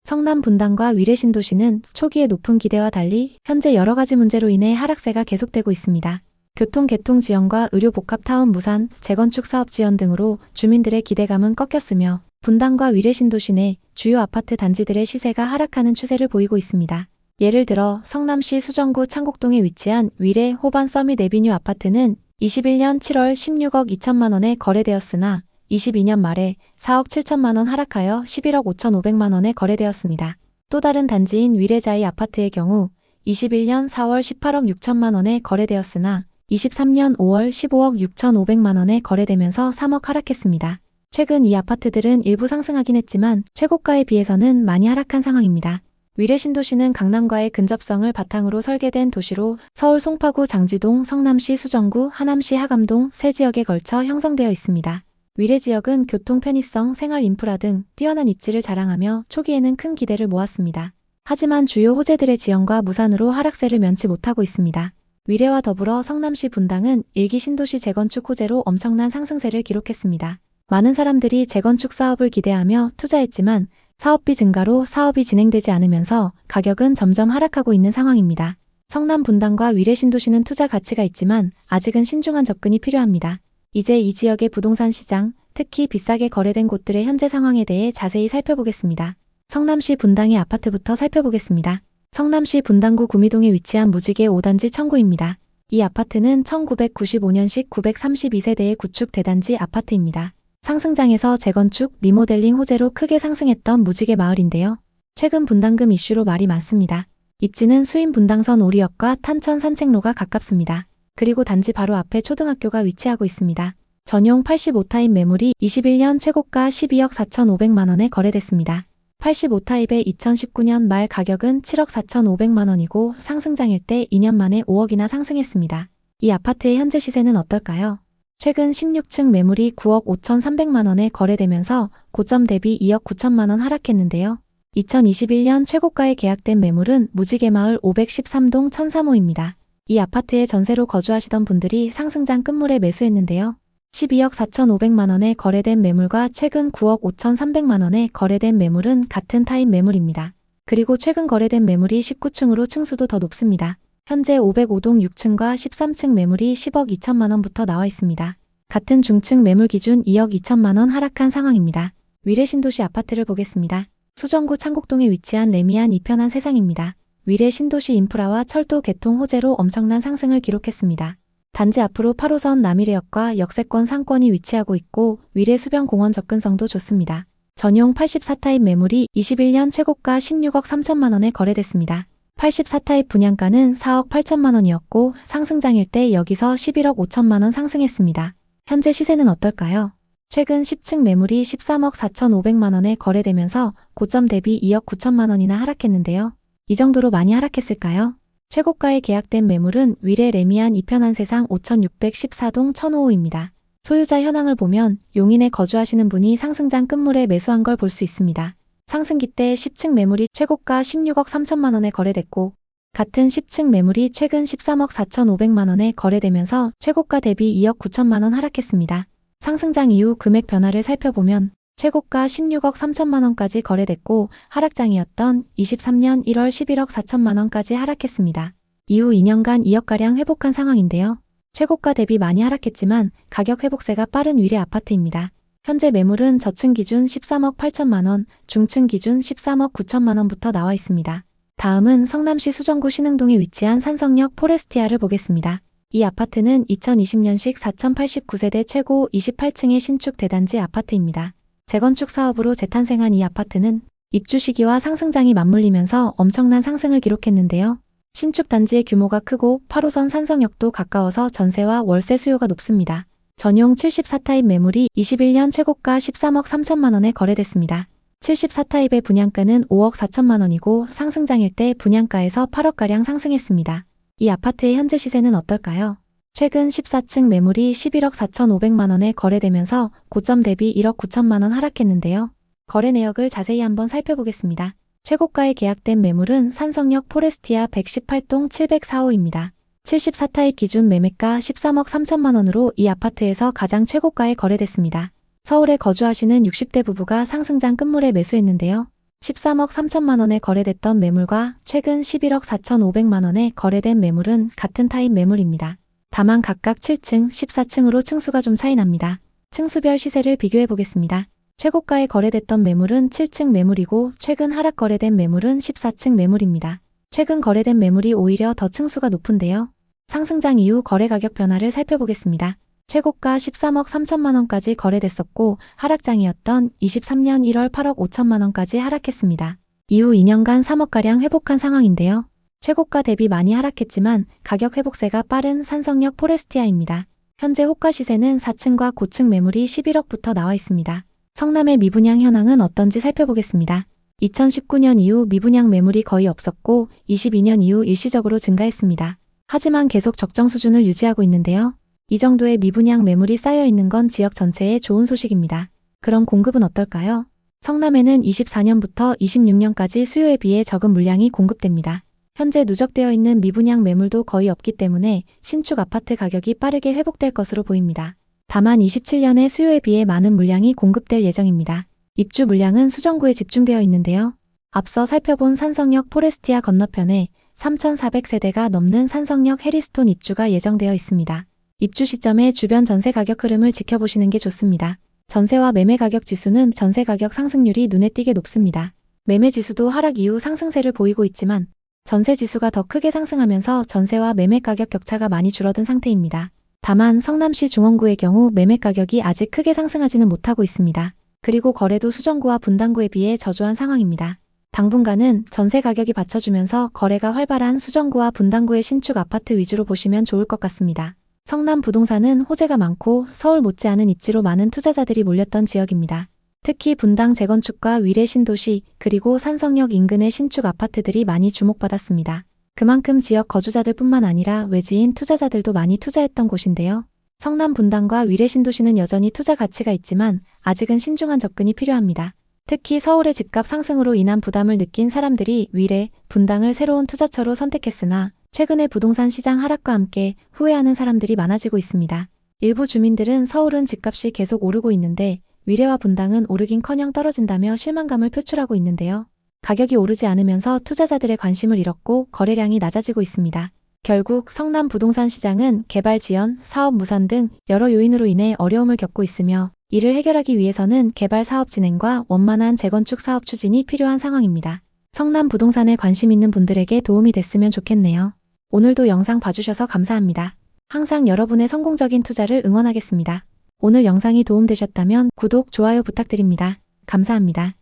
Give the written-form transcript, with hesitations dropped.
성남 분당과 위례 신도시는 초기에 높은 기대와 달리 현재 여러 가지 문제로 인해 하락세가 계속되고 있습니다. 교통 개통 지연과 의료 복합 타운 무산, 재건축 사업 지연 등으로 주민들의 기대감은 꺾였으며 분당과 위례 신도시 내 주요 아파트 단지들의 시세가 하락하는 추세를 보이고 있습니다. 예를 들어 성남시 수정구 창곡동에 위치한 위례 호반 서밋 에비뉴 아파트는 21년 7월 16억 2천만 원에 거래되었으나 22년 말에 4억 7천만 원 하락하여 11억 5,500만 원에 거래되었습니다. 또 다른 단지인 위례자이 아파트의 경우 21년 4월 18억 6천만 원에 거래되었으나 23년 5월 15억 6,500만 원에 거래되면서 3억 하락했습니다. 최근 이 아파트들은 일부 상승하긴 했지만 최고가에 비해서는 많이 하락한 상황입니다. 위례 신도시는 강남과의 근접성을 바탕으로 설계된 도시로 서울 송파구 장지동, 성남시 수정구, 하남시 하감동 세 지역에 걸쳐 형성되어 있습니다. 위례 지역은 교통 편의성, 생활 인프라 등 뛰어난 입지를 자랑하며 초기에는 큰 기대를 모았습니다. 하지만 주요 호재들의 지연과 무산으로 하락세를 면치 못하고 있습니다. 위례와 더불어 성남시 분당은 일기 신도시 재건축 호재로 엄청난 상승세를 기록했습니다. 많은 사람들이 재건축 사업을 기대하며 투자했지만 사업비 증가로 사업이 진행되지 않으면서 가격은 점점 하락하고 있는 상황입니다. 성남 분당과 위례 신도시는 투자 가치가 있지만 아직은 신중한 접근이 필요합니다. 이제 이 지역의 부동산 시장, 특히 비싸게 거래된 곳들의 현재 상황에 대해 자세히 살펴보겠습니다. 성남시 분당의 아파트부터 살펴보겠습니다. 성남시 분당구 구미동에 위치한 무지개 5단지 청구입니다. 이 아파트는 1995년식 932세대의 구축 대단지 아파트입니다. 상승장에서 재건축, 리모델링 호재로 크게 상승했던 무지개 마을인데요. 최근 분당금 이슈로 말이 많습니다. 입지는 수인 분당선 오리역과 탄천 산책로가 가깝습니다. 그리고 단지 바로 앞에 초등학교가 위치하고 있습니다. 전용 85타입 매물이 21년 최고가 12억 4,500만 원에 거래됐습니다. 85타입의 2019년 말 가격은 7억 4,500만 원이고 상승장일 때 2년 만에 5억이나 상승했습니다. 이 아파트의 현재 시세는 어떨까요? 최근 16층 매물이 9억 5,300만 원에 거래되면서 고점 대비 2억 9천만 원 하락했는데요. 2021년 최고가에 계약된 매물은 무지개마을 513동 1003호입니다. 이 아파트에 전세로 거주하시던 분들이 상승장 끝물에 매수했는데요. 12억 4,500만 원에 거래된 매물과 최근 9억 5,300만 원에 거래된 매물은 같은 타입 매물입니다. 그리고 최근 거래된 매물이 19층으로 층수도 더 높습니다. 현재 505동 6층과 13층 매물이 10억 2천만 원부터 나와 있습니다. 같은 중층 매물 기준 2억 2천만 원 하락한 상황입니다. 위례 신도시 아파트를 보겠습니다. 수정구 창곡동에 위치한 레미안 이편한 세상입니다. 위례 신도시 인프라와 철도 개통 호재로 엄청난 상승을 기록했습니다. 단지 앞으로 8호선 남위례역과 역세권 상권이 위치하고 있고 위례 수변공원 접근성도 좋습니다. 전용 84타입 매물이 21년 최고가 16억 3천만 원에 거래됐습니다. 84타입 분양가는 4억 8천만 원이었고 상승장일 때 여기서 11억 5천만 원 상승했습니다. 현재 시세는 어떨까요? 최근 10층 매물이 13억 4,500만 원에 거래되면서 고점 대비 2억 9천만 원이나 하락했는데요. 이 정도로 많이 하락했을까요? 최고가에 계약된 매물은 위례 레미안 이편한 세상 5614동 1005호입니다. 소유자 현황을 보면 용인에 거주하시는 분이 상승장 끝물에 매수한 걸 볼 수 있습니다. 상승기 때 10층 매물이 최고가 16억 3천만 원에 거래됐고 같은 10층 매물이 최근 13억 4,500만 원에 거래되면서 최고가 대비 2억 9천만 원 하락했습니다. 상승장 이후 금액 변화를 살펴보면 최고가 16억 3천만 원까지 거래됐고 하락장이었던 23년 1월 11억 4천만 원까지 하락했습니다. 이후 2년간 2억가량 회복한 상황인데요. 최고가 대비 많이 하락했지만 가격 회복세가 빠른 위례 아파트입니다. 현재 매물은 저층 기준 13억 8천만 원, 중층 기준 13억 9천만 원부터 나와 있습니다. 다음은 성남시 수정구 신흥동에 위치한 산성역 포레스티아를 보겠습니다. 이 아파트는 2020년식 4,089세대 최고 28층의 신축 대단지 아파트입니다. 재건축 사업으로 재탄생한 이 아파트는 입주 시기와 상승장이 맞물리면서 엄청난 상승을 기록했는데요. 신축 단지의 규모가 크고 8호선 산성역도 가까워서 전세와 월세 수요가 높습니다. 전용 74타입 매물이 21년 최고가 13억 3천만 원에 거래됐습니다. 74타입의 분양가는 5억 4천만 원이고 상승장일 때 분양가에서 8억가량 상승했습니다. 이 아파트의 현재 시세는 어떨까요? 최근 14층 매물이 11억 4,500만 원에 거래되면서 고점 대비 1억 9천만 원 하락했는데요. 거래 내역을 자세히 한번 살펴보겠습니다. 최고가에 계약된 매물은 산성역 포레스티아 118동 704호입니다. 74타입 기준 매매가 13억 3천만 원으로 이 아파트에서 가장 최고가에 거래됐습니다. 서울에 거주하시는 60대 부부가 상승장 끝물에 매수했는데요. 13억 3천만 원에 거래됐던 매물과 최근 11억 4,500만 원에 거래된 매물은 같은 타입 매물입니다. 다만 각각 7층, 14층으로 층수가 좀 차이 납니다. 층수별 시세를 비교해 보겠습니다. 최고가에 거래됐던 매물은 7층 매물이고 최근 하락 거래된 매물은 14층 매물입니다. 최근 거래된 매물이 오히려 더 층수가 높은데요. 상승장 이후 거래 가격 변화를 살펴보겠습니다. 최고가 13억 3천만 원까지 거래됐었고 하락장이었던 23년 1월 8억 5천만 원까지 하락했습니다. 이후 2년간 3억가량 회복한 상황인데요. 최고가 대비 많이 하락했지만 가격 회복세가 빠른 산성역 포레스티아입니다. 현재 호가 시세는 4층과 고층 매물이 11억부터 나와 있습니다. 성남의 미분양 현황은 어떤지 살펴보겠습니다. 2019년 이후 미분양 매물이 거의 없었고 22년 이후 일시적으로 증가했습니다. 하지만 계속 적정 수준을 유지하고 있는데요. 이 정도의 미분양 매물이 쌓여 있는 건 지역 전체에 좋은 소식입니다. 그럼 공급은 어떨까요? 성남에는 24년부터 26년까지 수요에 비해 적은 물량이 공급됩니다. 현재 누적되어 있는 미분양 매물도 거의 없기 때문에 신축 아파트 가격이 빠르게 회복될 것으로 보입니다. 다만 27년에 수요에 비해 많은 물량이 공급될 예정입니다. 입주 물량은 수정구에 집중되어 있는데요. 앞서 살펴본 산성역 포레스티아 건너편에 3,400세대가 넘는 산성역 해리스톤 입주가 예정되어 있습니다. 입주 시점에 주변 전세 가격 흐름을 지켜보시는 게 좋습니다. 전세와 매매 가격 지수는 전세 가격 상승률이 눈에 띄게 높습니다. 매매 지수도 하락 이후 상승세를 보이고 있지만 전세 지수가 더 크게 상승하면서 전세와 매매 가격 격차가 많이 줄어든 상태입니다. 다만 성남시 중원구의 경우 매매 가격이 아직 크게 상승하지는 못하고 있습니다. 그리고 거래도 수정구와 분당구에 비해 저조한 상황입니다. 당분간은 전세 가격이 받쳐주면서 거래가 활발한 수정구와 분당구의 신축 아파트 위주로 보시면 좋을 것 같습니다. 성남 부동산은 호재가 많고 서울 못지않은 입지로 많은 투자자들이 몰렸던 지역입니다. 특히 분당 재건축과 위례 신도시 그리고 산성역 인근의 신축 아파트들이 많이 주목받았습니다. 그만큼 지역 거주자들 뿐만 아니라 외지인 투자자들도 많이 투자했던 곳인데요. 성남 분당과 위례 신도시는 여전히 투자 가치가 있지만 아직은 신중한 접근이 필요합니다. 특히 서울의 집값 상승으로 인한 부담을 느낀 사람들이 위례, 분당을 새로운 투자처로 선택했으나 최근의 부동산 시장 하락과 함께 후회하는 사람들이 많아지고 있습니다. 일부 주민들은 서울은 집값이 계속 오르고 있는데 위례와 분당은 오르긴커녕 떨어진다며 실망감을 표출하고 있는데요. 가격이 오르지 않으면서 투자자들의 관심을 잃었고 거래량이 낮아지고 있습니다. 결국 성남 부동산 시장은 개발 지연, 사업 무산 등 여러 요인으로 인해 어려움을 겪고 있으며 이를 해결하기 위해서는 개발 사업 진행과 원만한 재건축 사업 추진이 필요한 상황입니다. 성남 부동산에 관심 있는 분들에게 도움이 됐으면 좋겠네요. 오늘도 영상 봐주셔서 감사합니다. 항상 여러분의 성공적인 투자를 응원하겠습니다. 오늘 영상이 도움되셨다면 구독, 좋아요 부탁드립니다. 감사합니다.